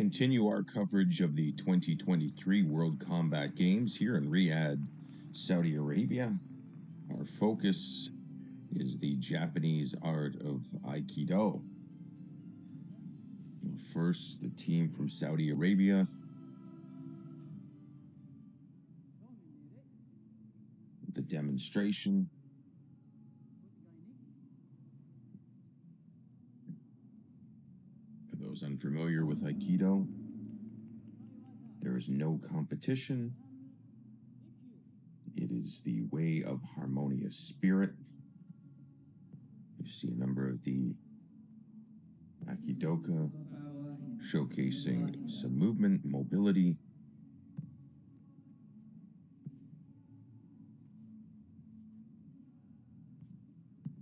continue our coverage of the 2023 World Combat Games here in Riyadh, Saudi Arabia. Our focus is the Japanese art of Aikido. First, the team from Saudi Arabia. The demonstration. For those unfamiliar with Aikido, there is no competition. It is the way of harmonious spirit. You see a number of the Aikidoka showcasing some movement, mobility.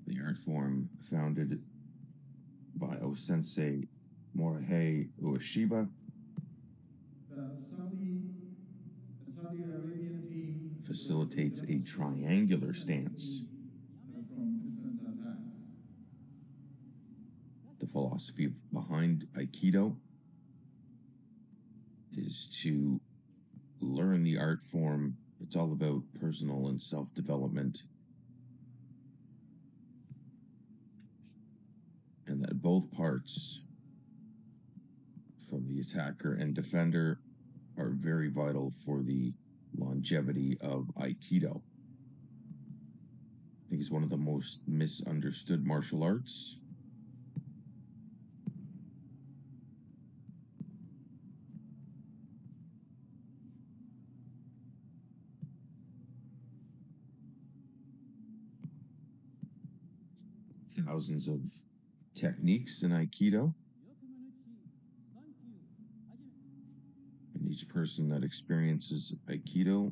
The art form founded by O-sensei Morihei Ueshiba. The Saudi Arabian team facilitates a triangular stance. from different attacks. The philosophy behind Aikido is to learn the art form. It's all about personal and self-development. And that both parts, from the attacker and defender, are very vital for the longevity of Aikido. I think it's one of the most misunderstood martial arts. Thousands of techniques in Aikido. And each person that experiences Aikido,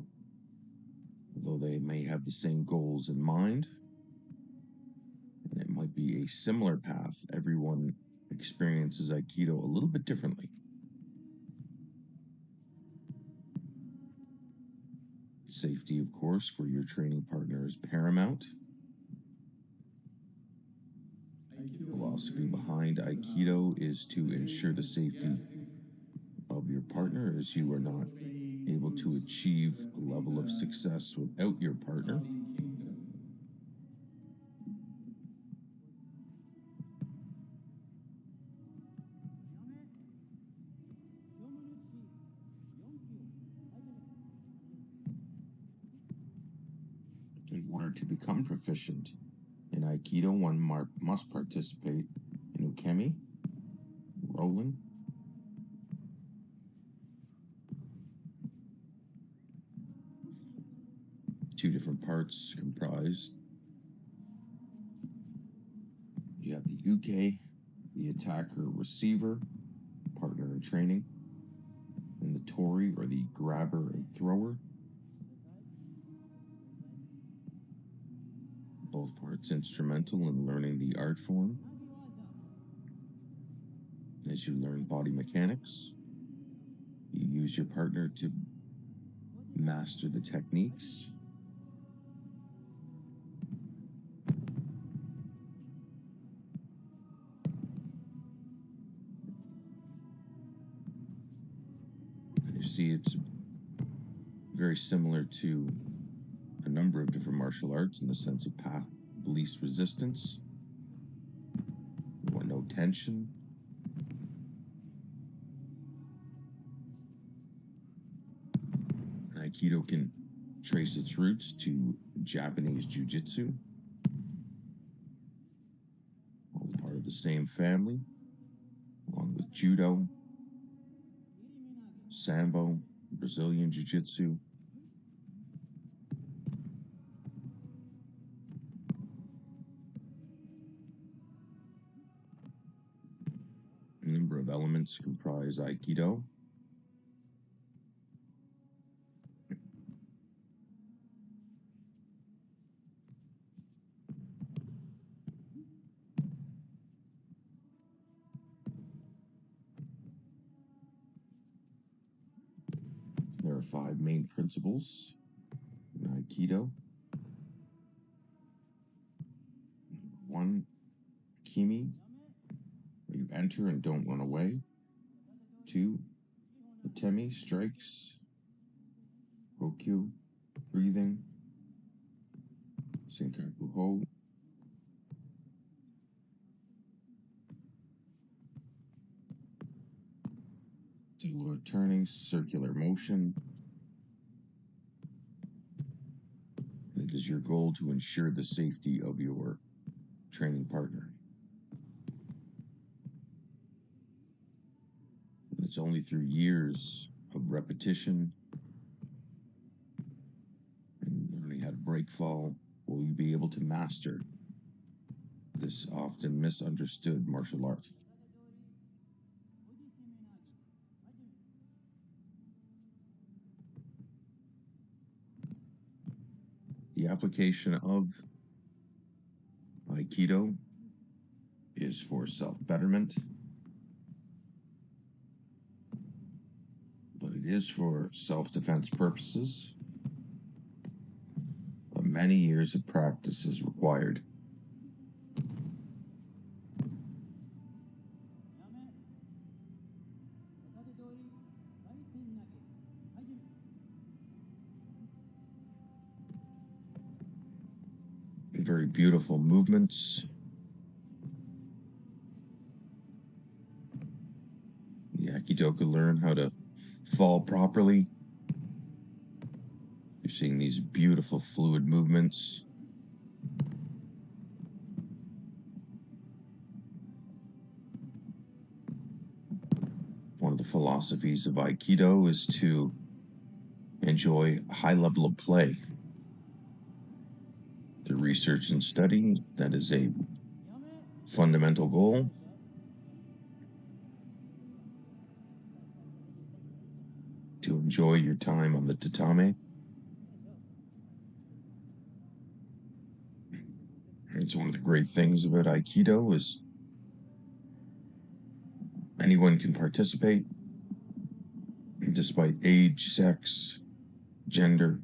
although they may have the same goals in mind, and it might be a similar path, everyone experiences Aikido a little bit differently. Safety, of course, for your training partner is paramount. The philosophy behind Aikido is to ensure the safety of your partner, as you are not able to achieve a level of success without your partner. In order to become proficient in Aikido, one must participate in ukemi, rolling, two different parts comprised. You have the uke, the attacker receiver, partner in training, and the tori, or the grabber and thrower. Both parts instrumental in learning the art form. As you learn body mechanics, you use your partner to master the techniques. You see, it's very similar to a number of different martial arts in the sense of path of least resistance. You want no tension. Aikido can trace its roots to Japanese Jiu-Jitsu, all part of the same family, along with Judo, Sambo, Brazilian Jiu-Jitsu. A number of elements comprise Aikido. There are 5 main principles in Aikido. 1, kimi, where you enter and don't run away. 2, Temi strikes, Hokyu, breathing, Senkaku Ho, Doue turning, circular motion. It is your goal to ensure the safety of your training partner. It's only through years of repetition and learning how to break fall will you be able to master this often misunderstood martial art. The application of Aikido is for self-betterment, but it is for self-defense purposes. But many years of practice is required. Very beautiful movements. The Aikido can learn how to fall properly. You're seeing these beautiful fluid movements. One of the philosophies of Aikido is to enjoy a high level of play. Through research and study, that is a fundamental goal. To enjoy your time on the tatame. It's one of the great things about Aikido is anyone can participate, despite age, sex, gender.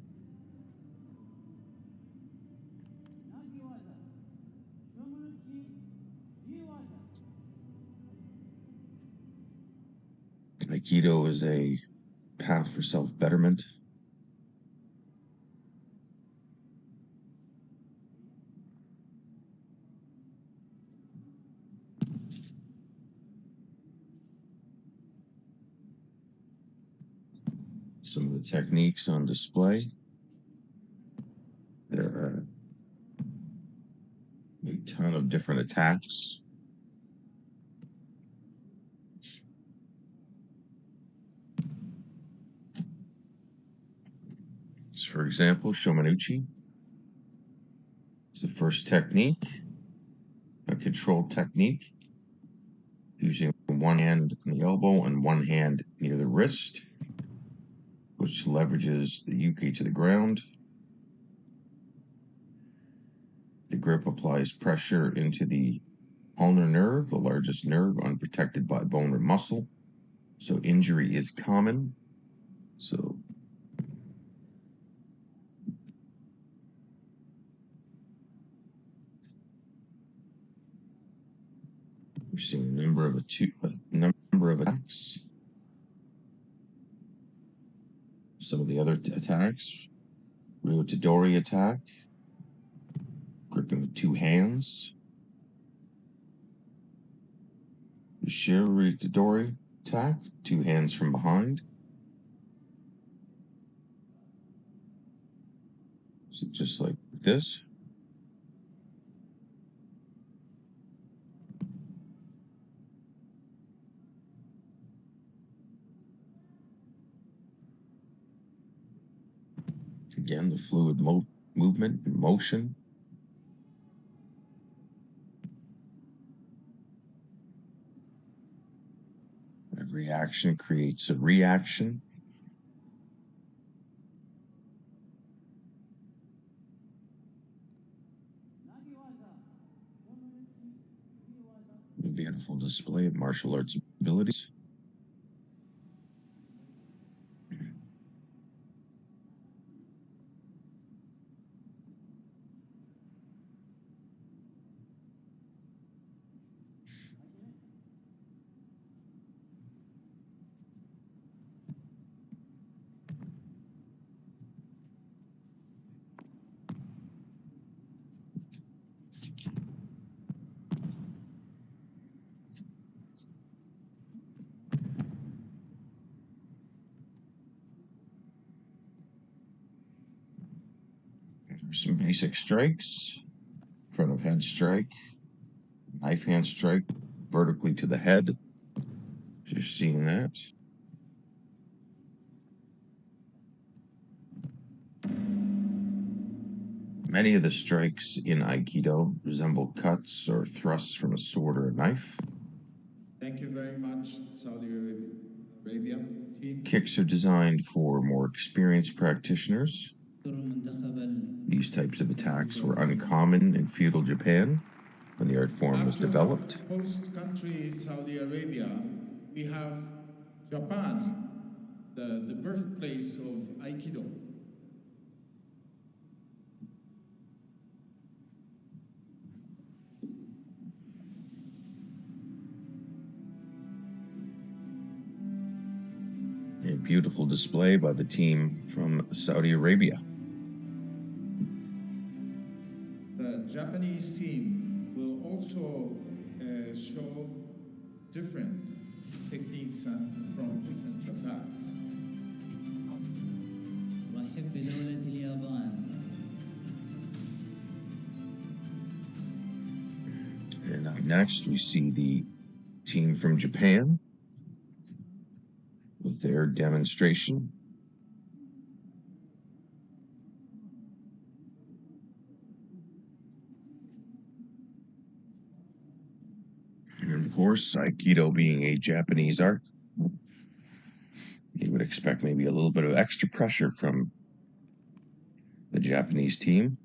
Aikido is a path for self-betterment. Some of the techniques on display. There are a ton of different attacks. For example, Shomanuchi is the first technique, a controlled technique, using one hand on the elbow and one hand near the wrist, which leverages the yuki to the ground. The grip applies pressure into the ulnar nerve, the largest nerve unprotected by bone or muscle. So injury is common. So we're seeing a number of attacks. Some of the other attacks, Ryotadori attack, gripping with two hands. Ryotadori attack, two hands from behind. So just like this. Again, the fluid movement and motion. Every action creates a reaction. A beautiful display of martial arts abilities. Some basic strikes. Front of head strike. Knife hand strike vertically to the head. Just seeing that. Many of the strikes in Aikido resemble cuts or thrusts from a sword or a knife. Thank you very much, Saudi Arabia team. Kicks are designed for more experienced practitioners. These types of attacks were uncommon in feudal Japan when the art form was developed. After our host country, Saudi Arabia, we have Japan, the birthplace of Aikido. A beautiful display by the team from Saudi Arabia. The Japanese team will also show different techniques from different attacks. And up next, we see the team from Japan with their demonstration. And of course, Aikido being a Japanese art, you would expect maybe a little bit of extra pressure from the Japanese team.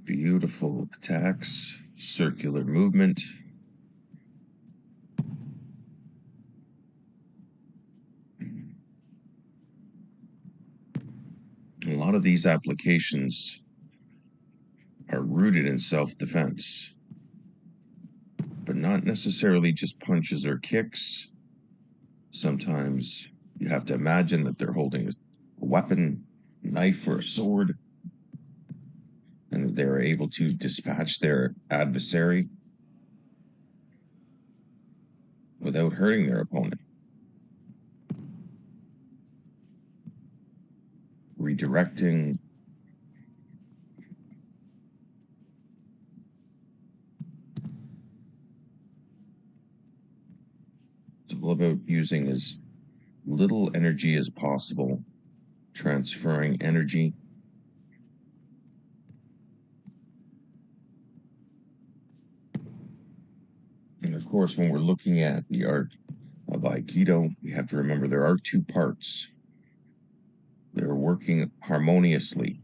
Beautiful attacks, circular movement. A lot of these applications are rooted in self-defense, but not necessarily just punches or kicks. Sometimes you have to imagine that they're holding a weapon, a knife, or a sword, and they're able to dispatch their adversary without hurting their opponent. Redirecting. It's all about using as little energy as possible, transferring energy. And of course, when we're looking at the art of Aikido, we have to remember there are two parts. They're working harmoniously.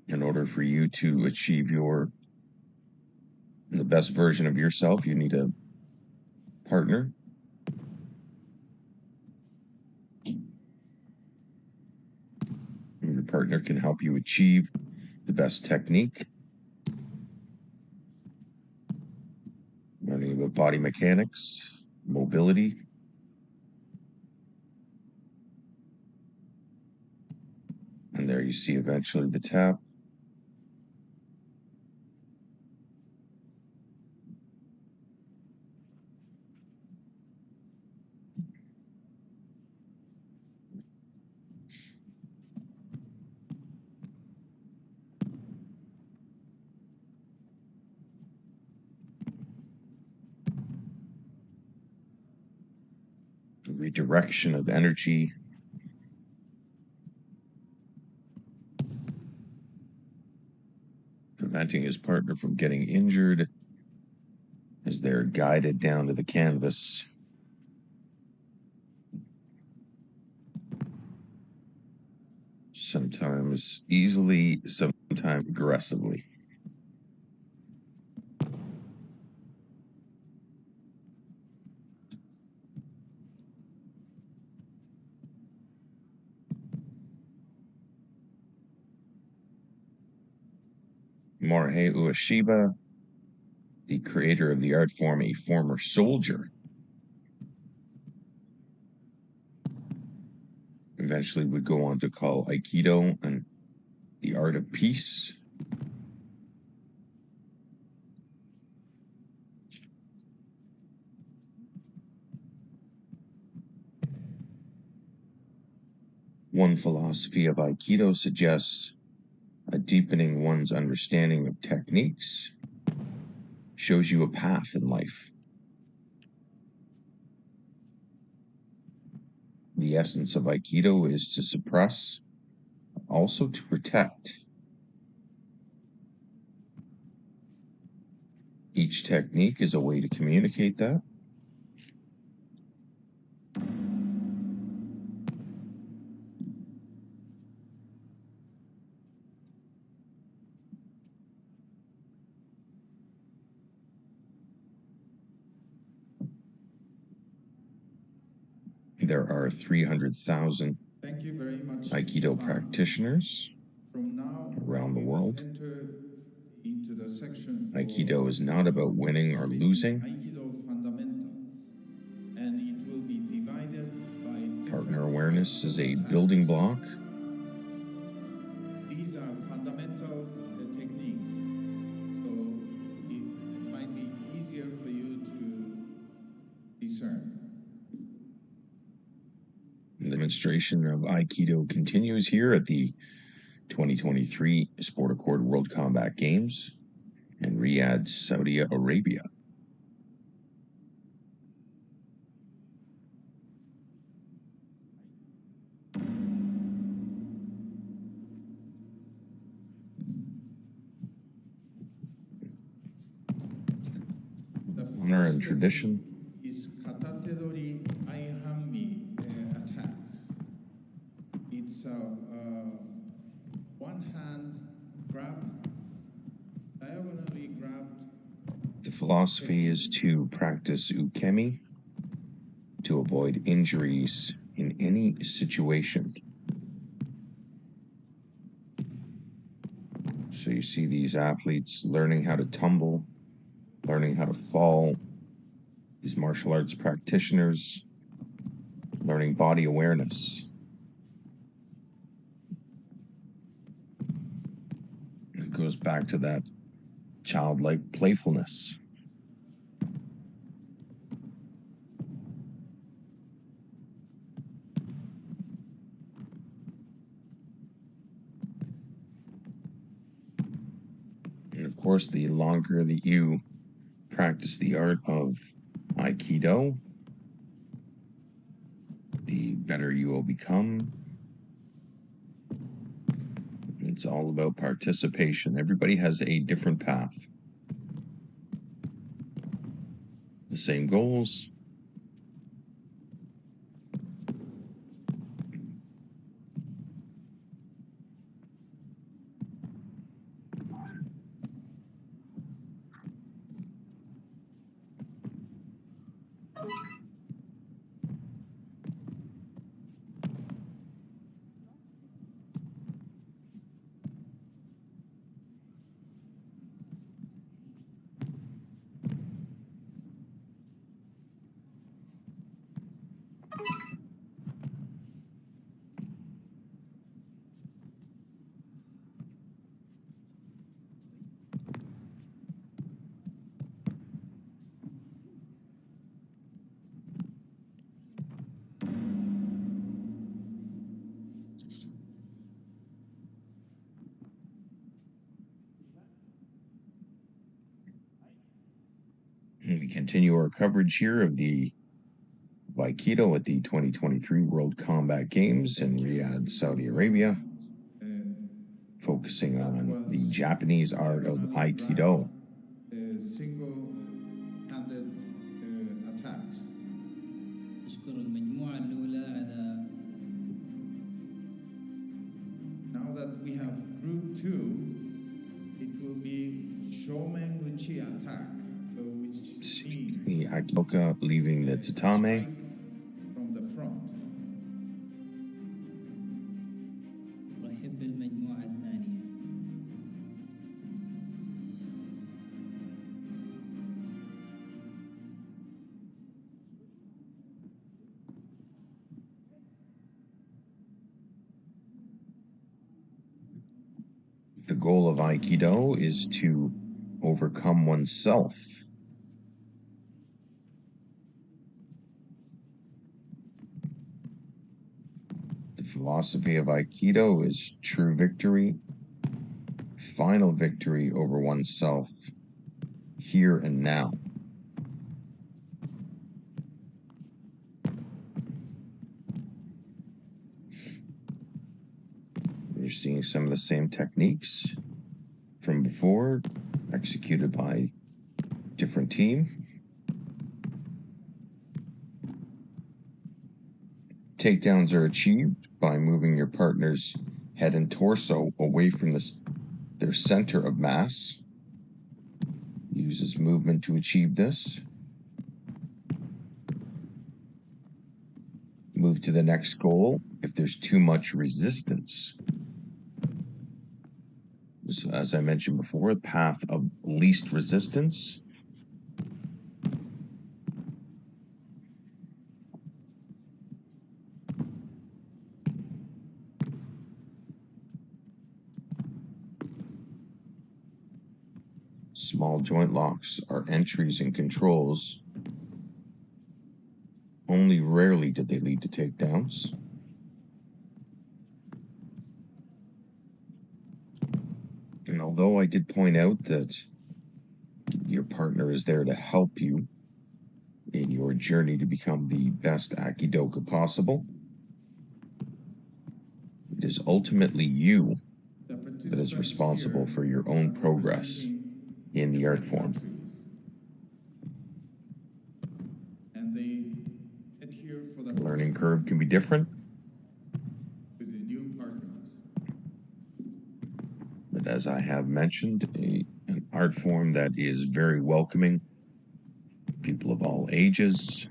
In order for you to achieve the best version of yourself, you need a partner. And your partner can help you achieve the best technique. Learning about body mechanics, mobility. And there you see eventually the tap. The redirection of energy. Preventing his partner from getting injured as they're guided down to the canvas. Sometimes easily, sometimes aggressively. Ueshiba, the creator of the art form, a former soldier eventually would go on to call Aikido and the art of peace. One philosophy of Aikido suggests a deepening one's understanding of techniques shows you a path in life. The essence of Aikido is to suppress, also to protect. Each technique is a way to communicate that. There are 300,000 Aikido practitioners around the world. Aikido is not about winning or losing. Partner awareness is a building block. These are fundamental techniques, so it might be easier for you to discern. The demonstration of Aikido continues here at the 2023 Sport Accord World Combat Games in Riyadh, Saudi Arabia. Honor and tradition. Is katatedori aihanmi attacks. It's one hand grab, diagonally grabbed. The philosophy is to practice ukemi to avoid injuries in any situation. So you see these athletes learning how to tumble, learning how to fall, these martial arts practitioners learning body awareness. It goes back to that childlike playfulness. And of course, the longer that you practice the art of Aikido, the better you will become. It's all about participation. Everybody has a different path. The same goals. And we continue our coverage here of the Aikido at the 2023 World Combat Games in Riyadh, Saudi Arabia, focusing on the Japanese art of Aikido. Single-handed attacks. Now that we have group 2, it will be Shomenguchi attack, which means the Aikidoka leaving the tatame. From the front. goal of Aikido is to overcome oneself. The philosophy of Aikido is true victory, final victory over oneself, here and now. You're seeing some of the same techniques from before, executed by different team. Takedowns are achieved by moving your partner's head and torso away from their center of mass. Uses movement to achieve this. Move to the next goal if there's too much resistance. So, as I mentioned before, the path of least resistance. Small joint locks are entries and controls. Only rarely did they lead to takedowns. And although I did point out that your partner is there to help you in your journey to become the best Aikidoka possible, it is ultimately you that is responsible for your own progress in the art form. And they adhere for the Learning curve can be different, with the new partners. but as I have mentioned, an art form that is very welcoming. People of all ages,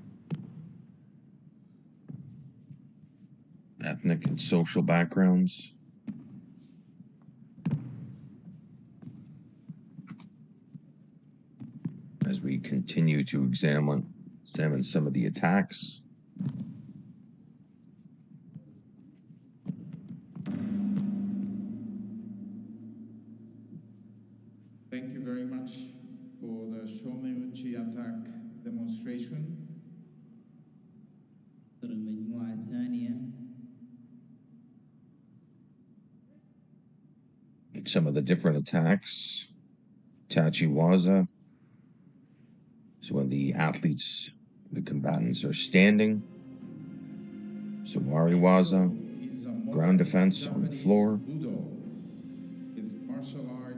ethnic and social backgrounds. As we continue to examine some of the attacks. Thank you very much for the Shomeuchi attack demonstration. المجموعة الثانية. Some of the different attacks. Tachiwaza. So when the athletes, the combatants are standing. So Wariwaza, ground defense on the floor. Budo is martial art,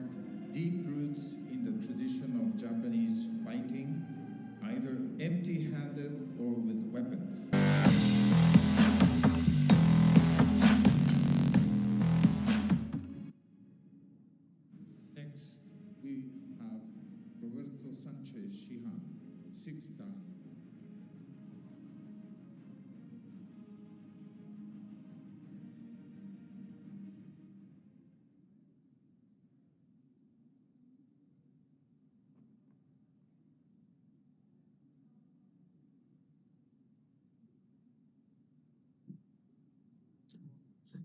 deep roots in the tradition of Japanese fighting, either empty-handed or with weapons. Next, we have Roberto Sanchez Shihan, 6th dan.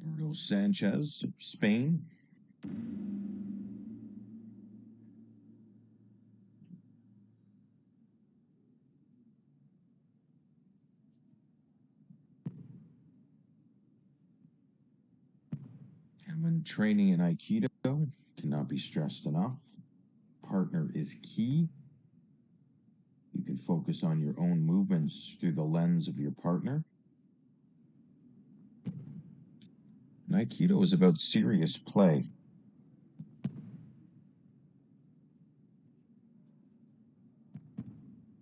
Roberto Sanchez of Spain. And when training in Aikido, cannot be stressed enough. Partner is key. You can focus on your own movements through the lens of your partner. And Aikido is about serious play.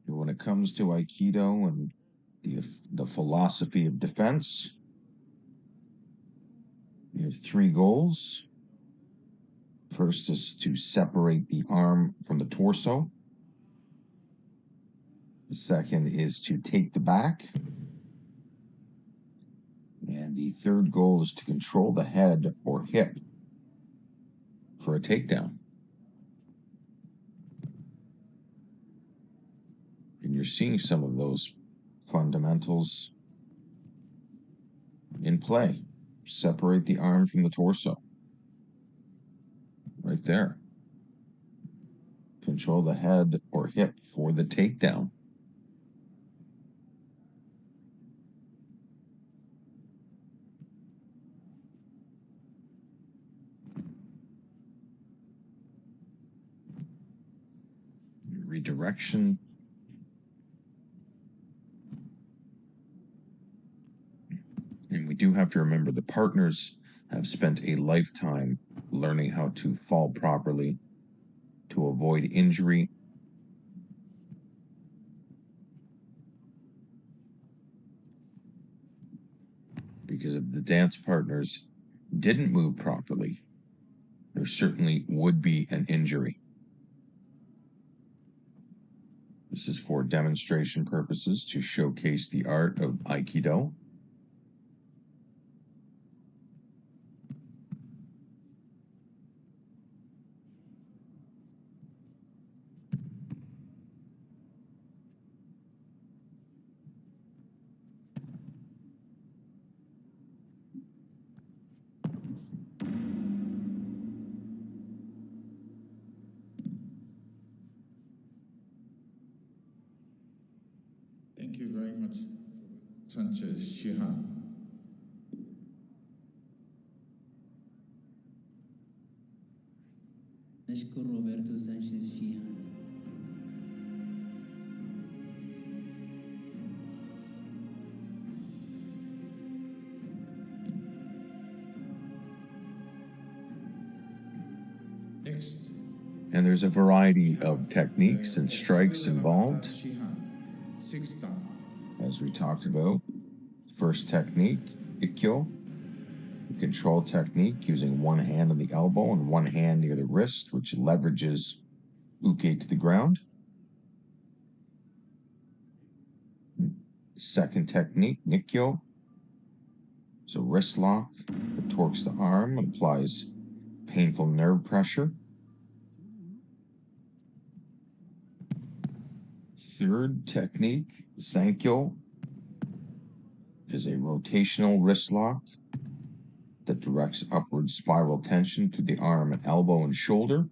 And when it comes to Aikido and the philosophy of defense, you have 3 goals. First is to separate the arm from the torso. The second is to take the back. And the third goal is to control the head or hip for a takedown. And you're seeing some of those fundamentals in play. Separate the arm from the torso. right there. Control the head or hip for the takedown. Redirection. And we do have to remember the partners have spent a lifetime learning how to fall properly to avoid injury. Because if the dance partners didn't move properly, there certainly would be an injury. This is for demonstration purposes to showcase the art of Aikido. Thank you very much, Sanchez, Shihan. نشكر روبرتو سانشيز شيهان. Next. And there's a variety of techniques and strikes involved. As we talked about, first technique, Ikkyo, the control technique using one hand on the elbow and one hand near the wrist, which leverages uke to the ground. Second technique, Nikkyo, so wrist lock that torques the arm and applies painful nerve pressure. Third technique, Sankyo, is a rotational wrist lock that directs upward spiral tension to the arm and elbow and shoulder.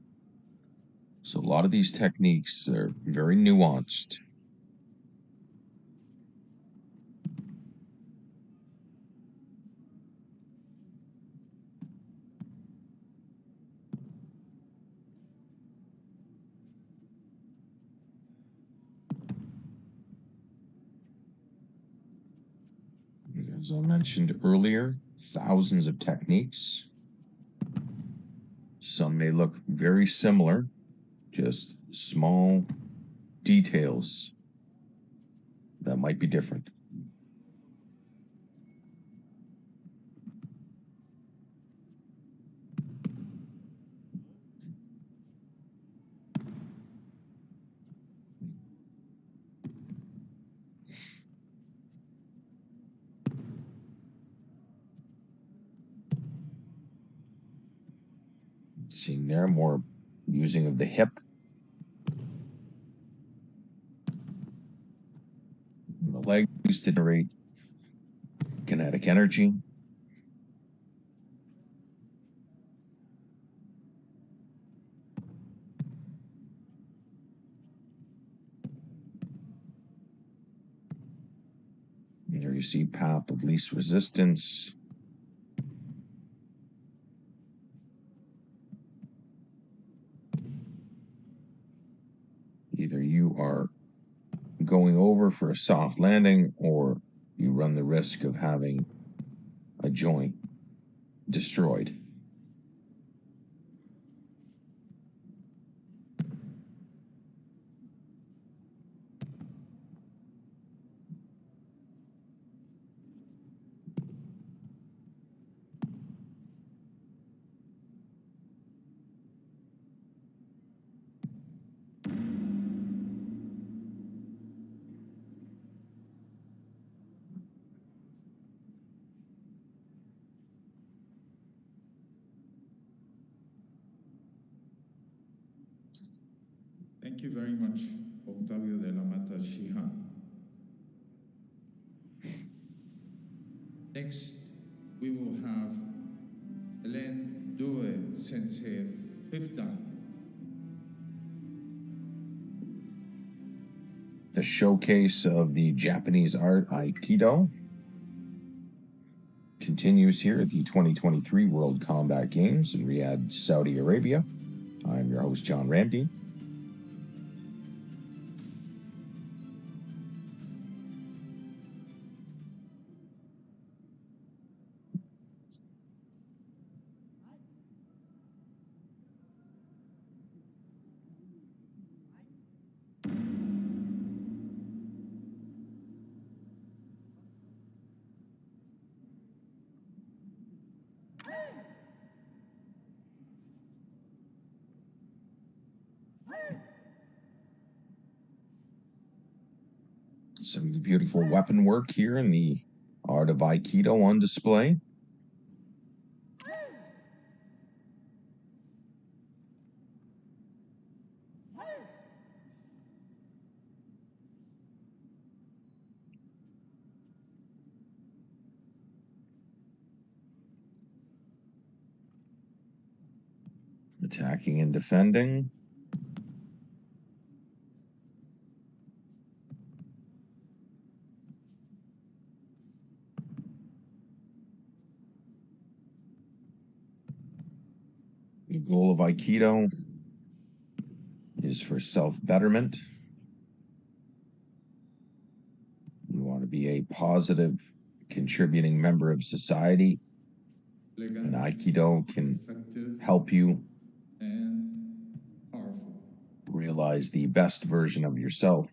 So a lot of these techniques are very nuanced. As I mentioned earlier, thousands of techniques. Some may look very similar, just small details that might be different. Seeing there, more using of the hip. And the legs to generate kinetic energy. And here you see path of least resistance. Either you are going over for a soft landing or you run the risk of having a joint destroyed. Thank you very much, Octavio de la Mata Shihan. Next, we will have Helene Doue Sensei Fifth dan. The showcase of the Japanese art Aikido continues here at the 2023 World Combat Games in Riyadh, Saudi Arabia. I'm your host, John Ramsey. Some of the beautiful weapon work here in the art of Aikido on display. Attacking and defending. The goal of Aikido is for self-betterment. You want to be a positive, contributing member of society, and Aikido can help you and powerful. realize the best version of yourself.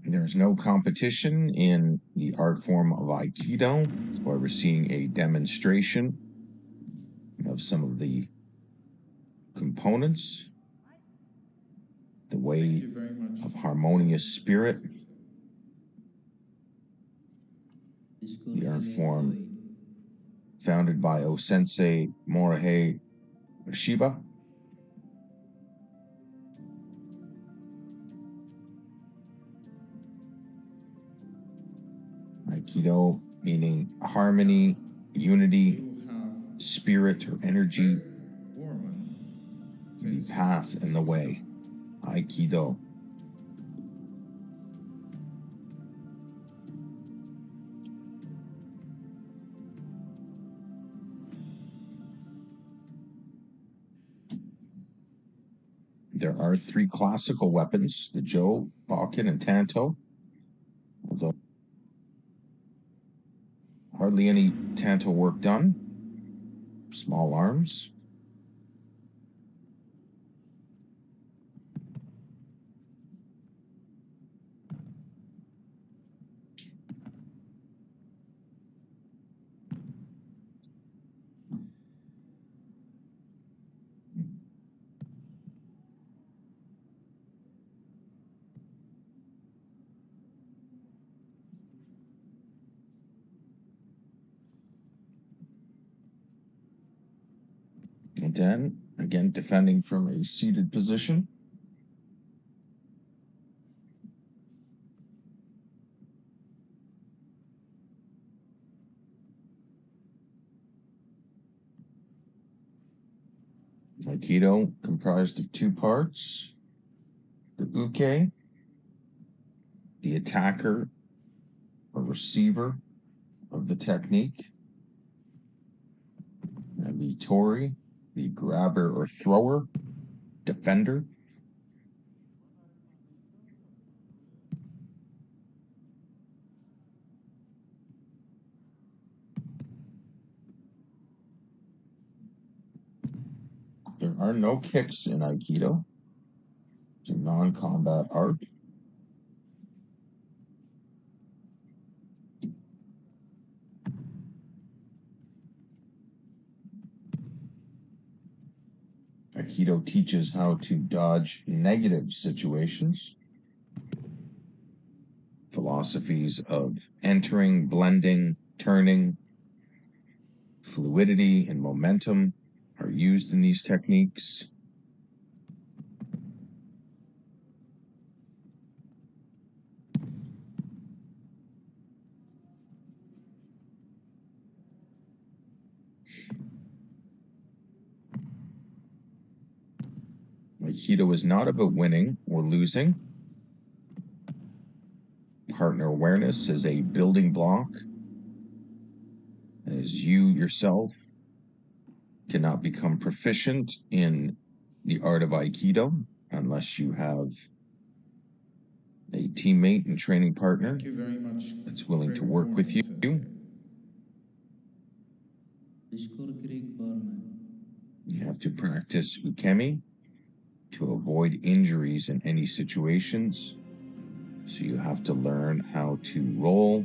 There's no competition in the art form of Aikido. That's why we're seeing a demonstration of some of the components, the way of harmonious spirit, the art form founded by O-sensei Morihei Ueshiba. Aikido meaning harmony, unity, spirit or energy, Borman. the path and the way. Aikido. There are 3 classical weapons, the Jo, Bakken, and Tanto. Although hardly any Tanto work done. Small arms. And then, again, defending from a seated position. Aikido comprised of 2 parts. The uke, the attacker or receiver, of the technique. And the tori, the grabber or thrower, defender. There are no kicks in Aikido. It's a non-combat art. Aikido teaches how to dodge negative situations. Philosophies of entering, blending, turning, fluidity, and momentum are used in these techniques. Aikido is not about winning or losing. Partner awareness is a building block, as you yourself cannot become proficient in the art of Aikido unless you have a teammate and training partner Thank you very much. that's willing to work Borman, with you. Sensei. Borman. You have to practice ukemi to avoid injuries in any situations. So you have to learn how to roll,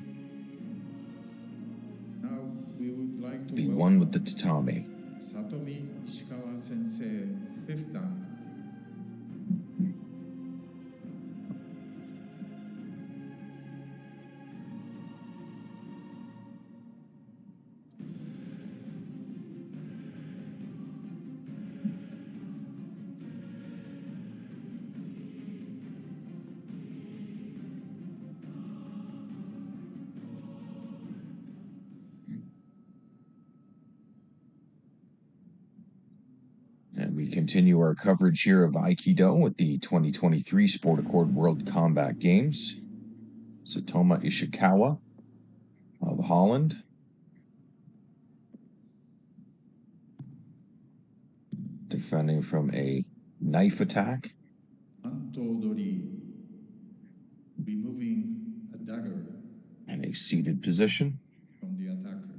Now we would like to be welcome one with the tatami. Satomi Ishikawa Sensei, 5th Dan. And we continue our coverage here of Aikido with the 2023 Sport Accord World Combat Games. Satomi Ishikawa of Holland. Defending from a knife attack. Antodori, removing a dagger And a seated position. from the attacker.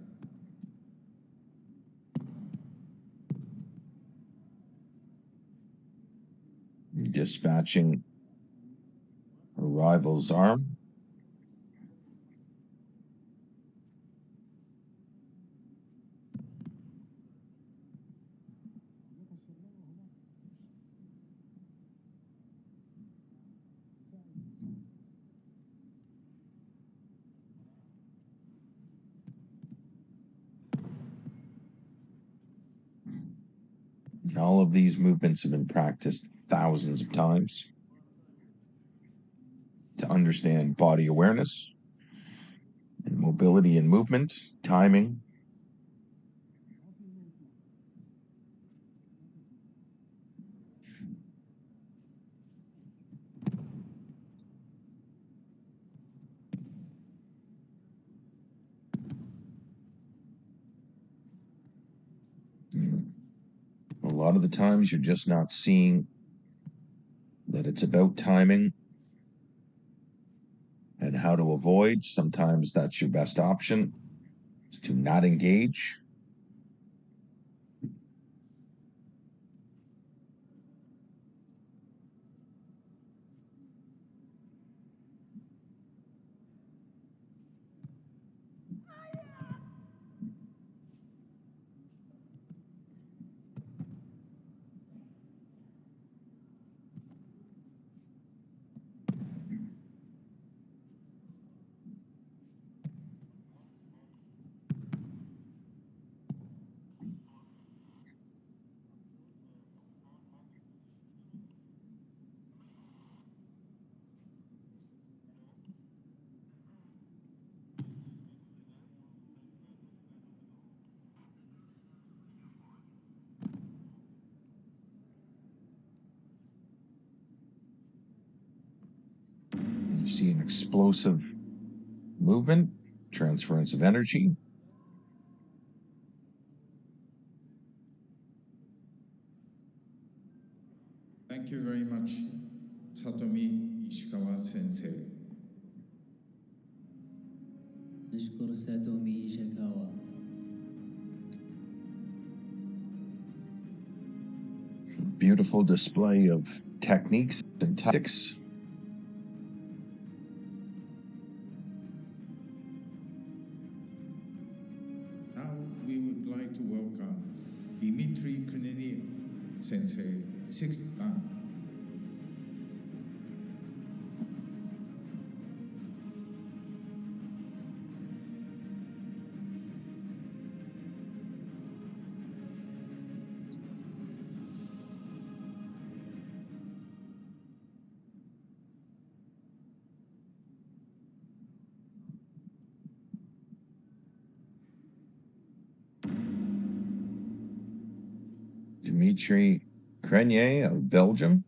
Dispatching a rival's arm. All of these movements have been practiced thousands of times to understand body awareness and mobility and movement, timing. A lot of the times you're just not seeing that it's about timing and how to avoid. Sometimes that's your best option, is to not engage. You see an explosive movement transference of energy. Thank you very much, Satomi Ishikawa Sensei. نشكر ساتومي إيشيكاوا. Beautiful display of techniques and tactics. Now we would like to welcome Dimitri Crenier Sensei, 6th Dan. Dimitri Crenier of Belgium.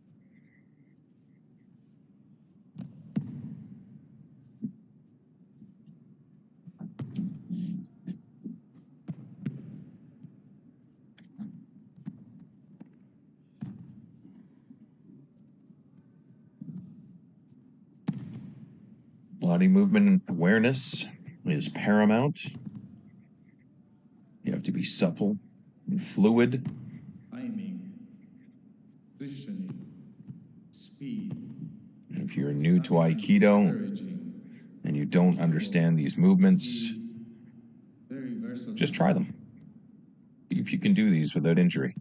Body movement awareness is paramount. You have to be supple and fluid. Timing, positioning, speed. If you're new to Aikido and you don't understand these movements, just try them. See if you can do these without injury.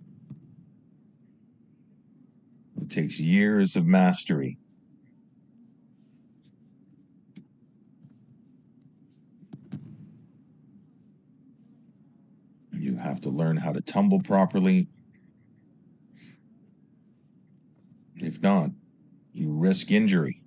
It takes years of mastery. You have to learn how to tumble properly. If not, you risk injury.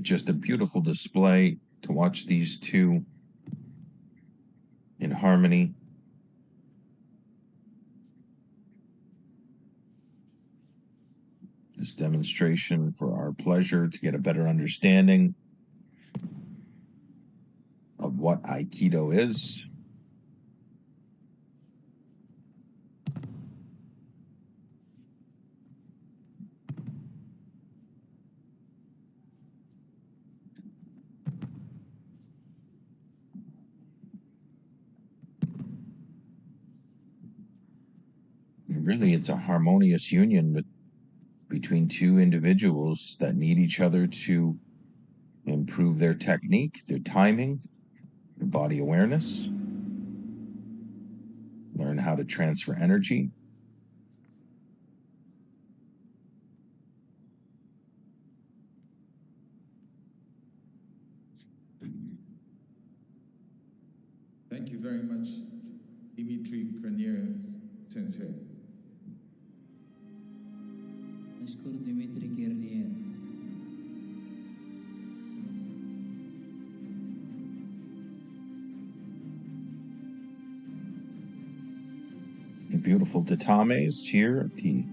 Just a beautiful display to watch these two in harmony. This demonstration for our pleasure to get a better understanding of what Aikido is. Really, it's a harmonious union between two individuals that need each other to improve their technique, their timing, their body awareness, learn how to transfer energy. Thank you very much, Dimitri Crenier Sensei. نشكر ديمتري كيرنيير. Beautiful tatames here at the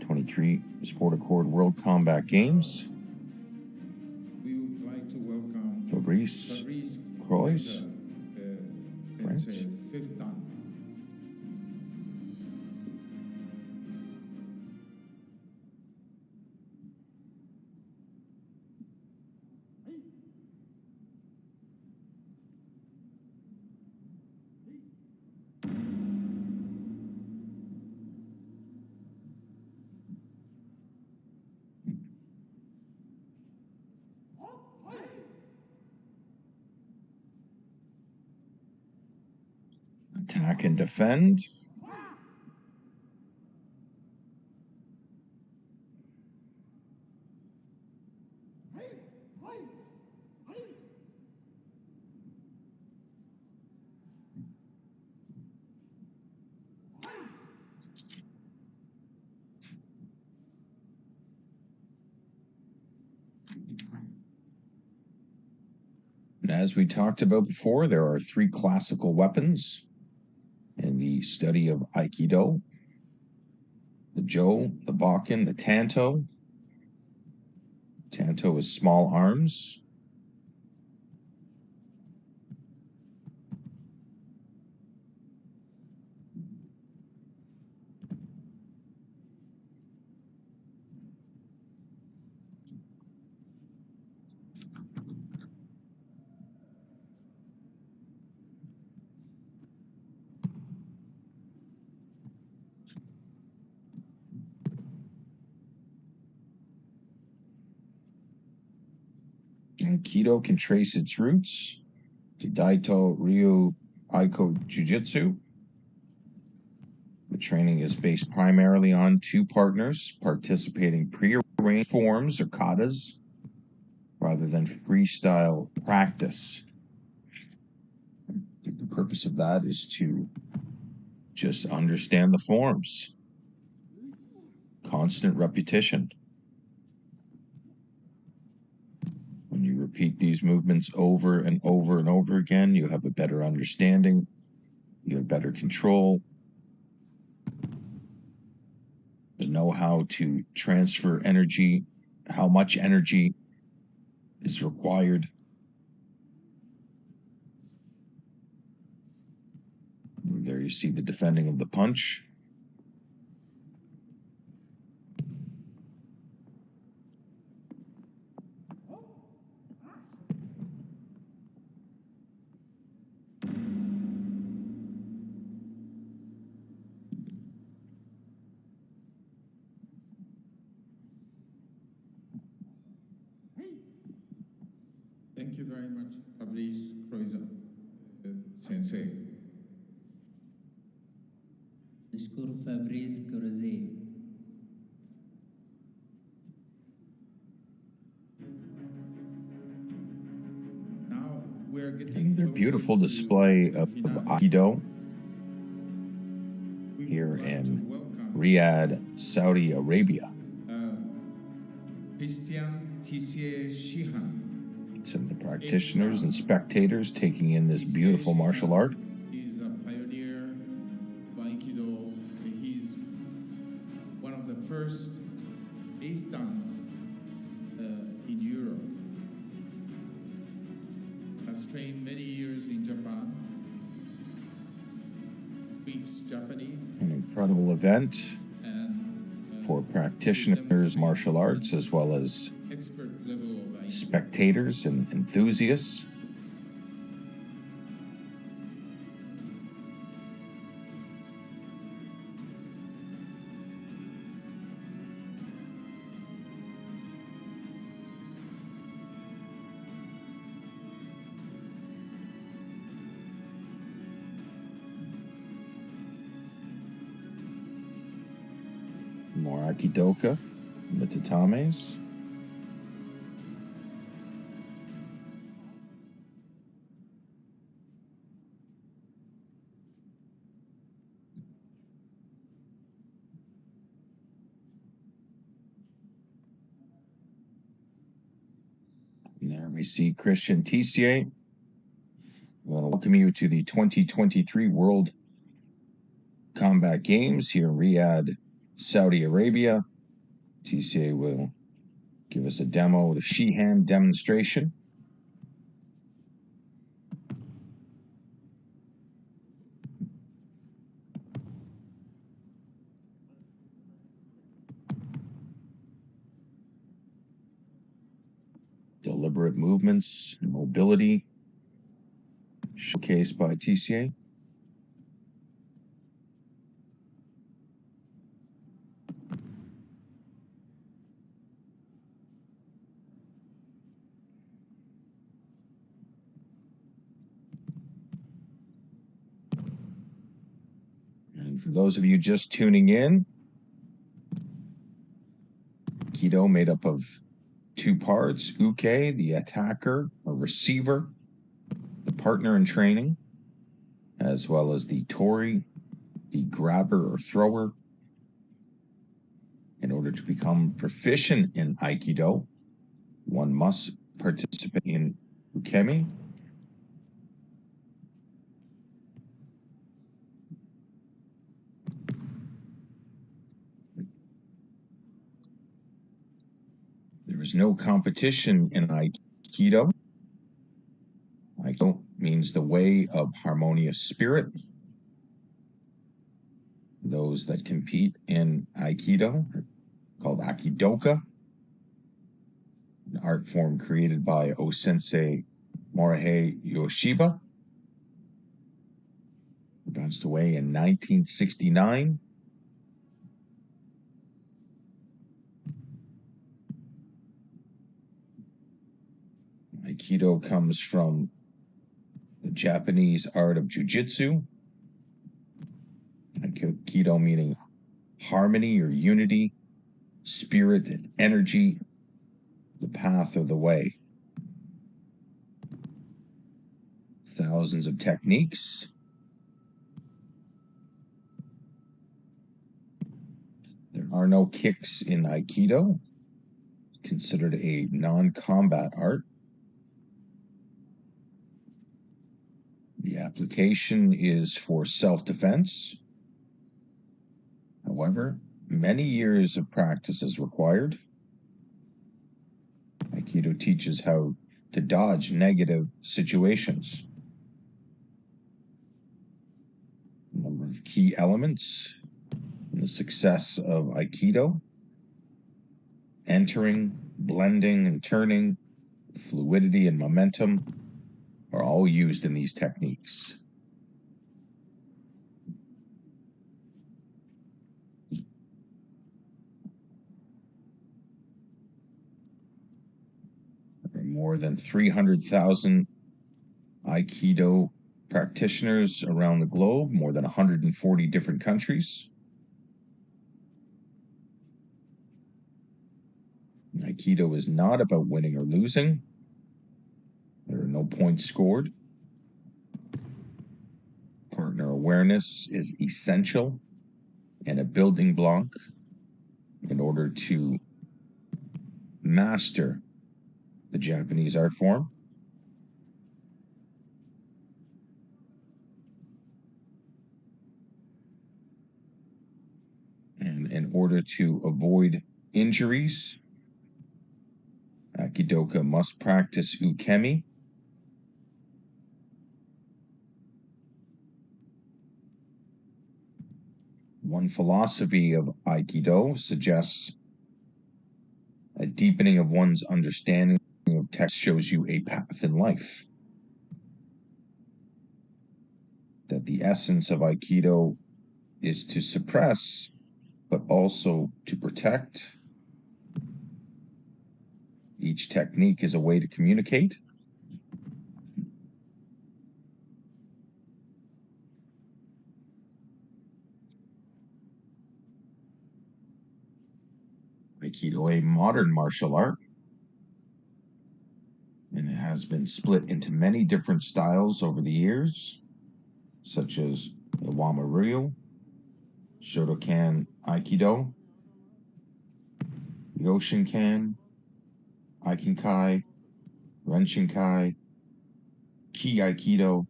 23 Sport Accord World Combat Games. We would like to welcome Fabrice, Croize, Sensei, 5th Dan. Attack and defend. And as we talked about before, there are 3 classical weapons in the study of Aikido: the Jo, the Bakken, the Tanto. Tanto is small arms. Aikido can trace its roots to Daito Ryu Aiko Jiu-Jitsu. The training is based primarily on 2 partners participating prearranged forms or katas rather than freestyle practice. The purpose of that is to just understand the forms. Constant repetition. When you repeat these movements over and over and over again, you have a better understanding, you have better control, you know how to transfer energy, how much energy is required. There you see the defending of the punch. Thank you very much, Fabrice Croize, Sensei. نشكر فابريس كروزي. Now we're getting Another closer beautiful to display the of finale. Aikido We would here like to in welcome Riyadh, Saudi Arabia. Christian Tissier Shihan. Some of the practitioners and spectators taking in this beautiful martial art. He's a pioneer of Aikido. He's one of the first 8 dans in Europe. Has trained many years in Japan. Speaks Japanese. An incredible event And for practitioners, martial arts, as well as expert level of Aikido. spectators and enthusiasts. More Aikidoka in the tatames. And there we see Christian Tissier. I want to welcome you to the 2023 World Combat Games here in Riyadh, Saudi Arabia. Tissier will give us a demo, the Shihan demonstration. Deliberate movements and mobility showcased by Tissier. And for those of you just tuning in, Aikido made up of 2 parts: Uke, the attacker or receiver, the partner in training, as well as the Tori, the grabber or thrower. In order to become proficient in Aikido, One must participate in ukemi. There is no competition in Aikido. Aikido means the way of harmonious spirit. Those that compete in Aikido are called Aikidoka, an art form created by O-sensei Morihei Ueshiba, who passed away in 1969. Aikido comes from the Japanese art of jujitsu. Aikido meaning harmony or unity, spirit and energy, the path or the way. Thousands of techniques. There are no kicks in Aikido. It's considered a non-combat art. The application is for self-defense. However, many years of practice is required. Aikido teaches how to dodge negative situations. A number of key elements in the success of Aikido: entering, blending, and turning, fluidity and momentum are all used in these techniques. There are more than 300,000 Aikido practitioners around the globe, more than 140 different countries. Aikido is not about winning or losing. There are no points scored. Partner awareness is essential and a building block in order to master the Japanese art form. And in order to avoid injuries, Aikidoka must practice ukemi. One philosophy of Aikido suggests a deepening of one's understanding of text shows you a path in life. That the essence of Aikido is to suppress, but also to protect. Each technique is a way to communicate. Aikido, a modern martial art, and it has been split into many different styles over the years, such as Iwama-ryu, Shotokan Aikido, Yoshinkan, Aikinkai, Renshinkai, Ki Aikido.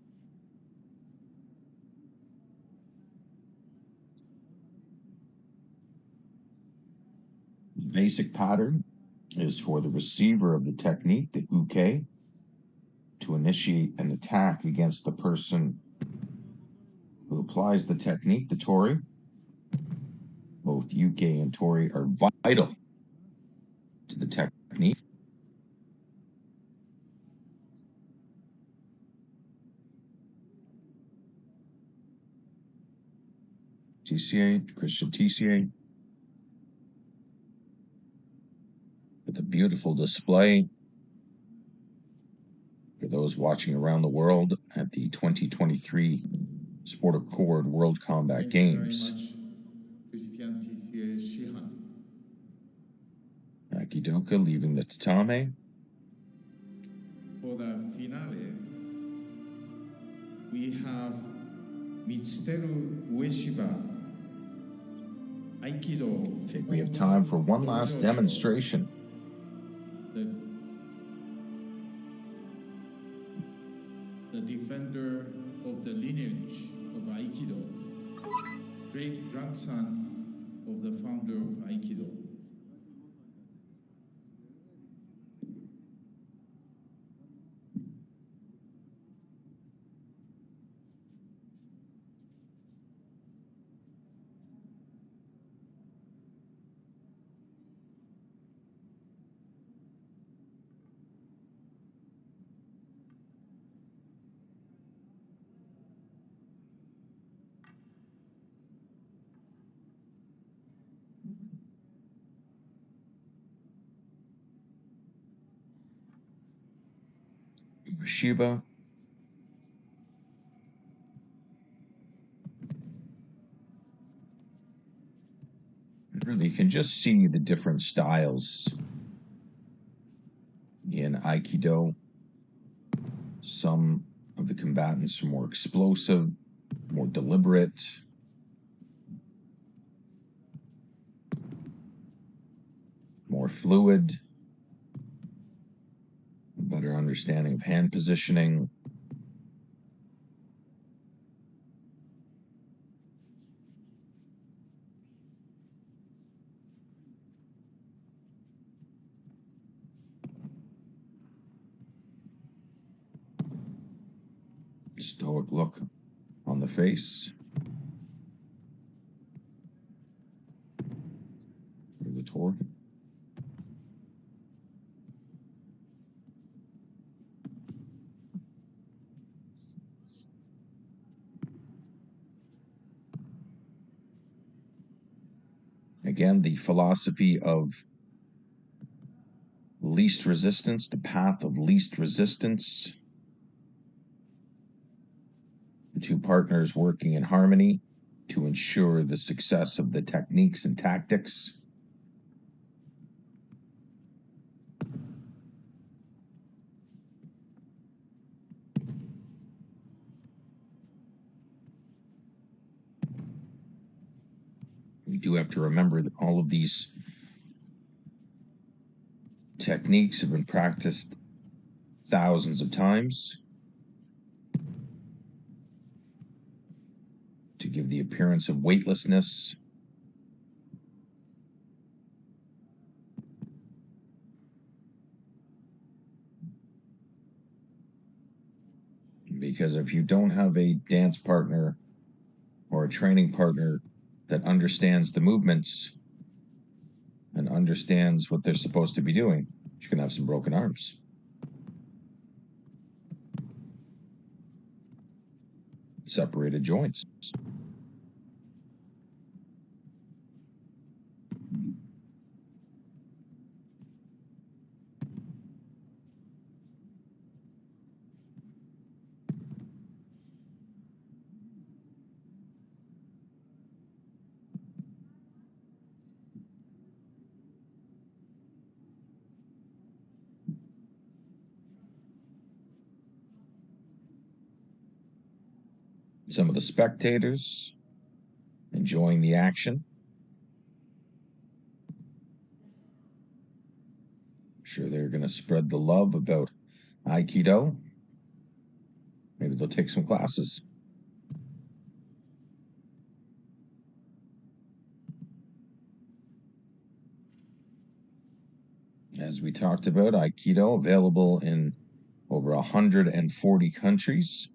The basic pattern is for the receiver of the technique, the uke, to initiate an attack against the person who applies the technique, the tori. Both uke and tori are vital to the technique. Tissier, Christian Tissier, with a beautiful display for those watching around the world at the 2023 Sport Accord World Combat Games. Thank you very much, Christian Tissier Shihan. Aikidoka leaving the tatame. For the finale, we have Mitsuteru Ueshiba, Aikido. I think we have time for one last Dojocho. demonstration. The the defender of the lineage of Aikido, great-grandson of the founder of Aikido. Ueshiba. Really, you can just see the different styles in Aikido. Some of the combatants are more explosive, more deliberate, more fluid, a better understanding of hand positioning. Stoic look on the face. Or the torque. Again, the philosophy of least resistance, the path of least resistance. The two partners working in harmony to ensure the success of the techniques and tactics. We do have to remember that all of these techniques have been practiced thousands of times to give the appearance of weightlessness. Because if you don't have a dance partner or a training partner that understands the movements and understands what they're supposed to be doing, you're going to have some broken arms. Separated joints. Some of the spectators enjoying the action. I'm sure they're going to spread the love about Aikido. Maybe they'll take some classes. As we talked about, Aikido available in over 140 countries.